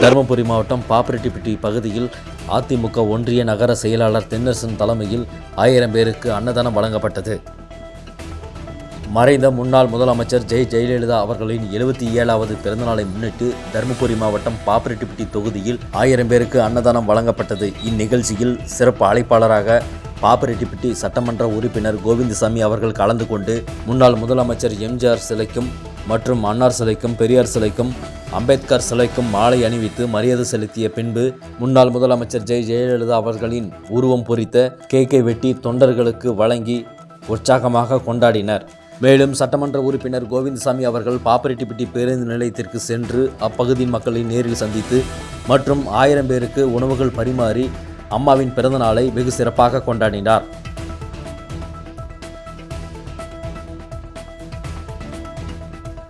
தருமபுரி மாவட்டம் பாப்பிரெட்டிப்பட்டி பகுதியில் அதிமுக ஒன்றிய நகர செயலாளர் தென்னரசன் தலைமையில் 1000 பேருக்கு அன்னதானம் வழங்கப்பட்டது. மறைந்த முன்னாள் முதலமைச்சர் ஜெயலலிதா அவர்களின் 77வது பிறந்தநாளை முன்னிட்டு தருமபுரி மாவட்டம் பாப்பிரெட்டிப்பட்டி தொகுதியில் 1000 பேருக்கு அன்னதானம் வழங்கப்பட்டது. இந்நிகழ்ச்சியில் சிறப்பு அழைப்பாளராக பாப்பிரெட்டிப்பட்டி சட்டமன்ற உறுப்பினர் கோவிந்தசாமி அவர்கள் கலந்து கொண்டு முன்னாள் முதலமைச்சர் எம்ஜிஆர் சிலைக்கும் மற்றும் அன்னார் சிலைக்கும், பெரியார் சிலைக்கும், அம்பேத்கர் சிலைக்கும் மாலை அணிவித்து மரியாதை செலுத்திய பின்பு முன்னாள் முதலமைச்சர் ஜெயலலிதா அவர்களின் உருவம் பொறித்த கேக்கை வெட்டி தொண்டர்களுக்கு வழங்கி உற்சாகமாக கொண்டாடினர். மேலும் சட்டமன்ற உறுப்பினர் கோவிந்தசாமி அவர்கள் பாப்பிரெட்டிப்பட்டி பேருந்து நிலையத்திற்கு சென்று அப்பகுதி மக்களை நேரில் சந்தித்து மற்றும் 1000 பேருக்கு உணவுகள் பரிமாறி அம்மாவின் பிறந்த நாளை வெகு சிறப்பாக கொண்டாடினார்.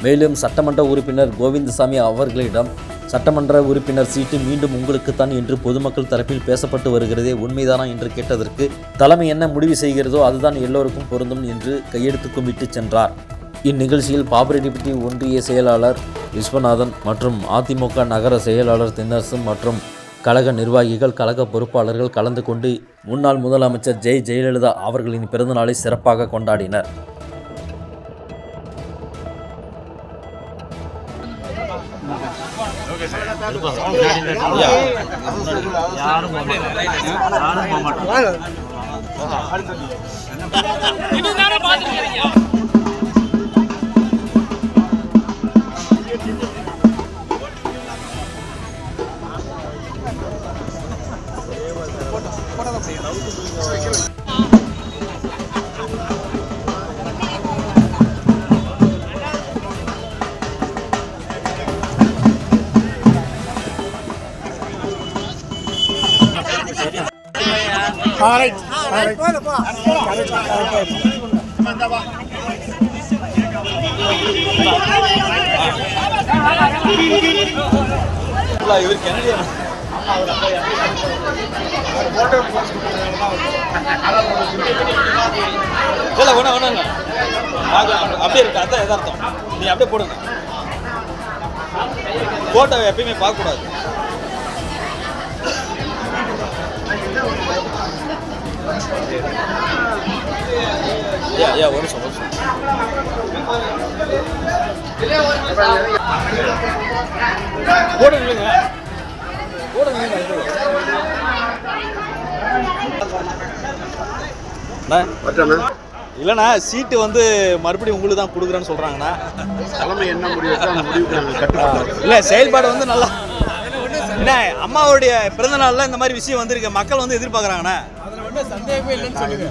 மேலும் சட்டமன்ற உறுப்பினர் கோவிந்தசாமி அவர்களிடம் சட்டமன்ற உறுப்பினர் சீட்டு மீண்டும் உங்களுக்குத்தான் என்று பொதுமக்கள் தரப்பில் பேசப்பட்டு வருகிறதே, உண்மைதானா என்று கேட்டதற்கு தலைமை என்ன முடிவு செய்கிறதோ அதுதான் எல்லோருக்கும் பொருந்தும் என்று கையெழுத்து கும்பிட்டு சென்றார். இந்நிகழ்ச்சியில் பாப்பிரெட்டிப்பட்டி ஒன்றிய செயலாளர் விஸ்வநாதன் மற்றும் அதிமுக நகர செயலாளர் தென்னரசன் மற்றும் கழக நிர்வாகிகள், கழக பொறுப்பாளர்கள் கலந்து கொண்டு முன்னாள் முதலமைச்சர் ஜெயலலிதா அவர்களின் பிறந்தநாளை சிறப்பாக கொண்டாடினர். அப்படியே இருக்கு, அதான் எதார்த்தம். நீ அப்படியே போடுங்க. போட்டோ எப்பயுமே பார்க்க கூடாது. ஒரு நிமிஷம் போடுங்க. இல்லைண்ணா, சீட்டு வந்து மறுபடியும் உங்களுக்கு தான் கொடுக்குறேன்னு சொல்கிறாங்கண்ணா. தலைமை என்ன முடிவு இல்லை, செயல்பாடு வந்து நல்லா என்ன, அம்மாவுடைய பிறந்த நாளில் இந்த மாதிரி விஷயம் வந்திருக்கு, மக்கள் வந்து எதிர்பார்க்குறாங்கண்ணா. அதில் ஒன்றும் சந்தேகமே இல்லைன்னு சொல்லுங்க.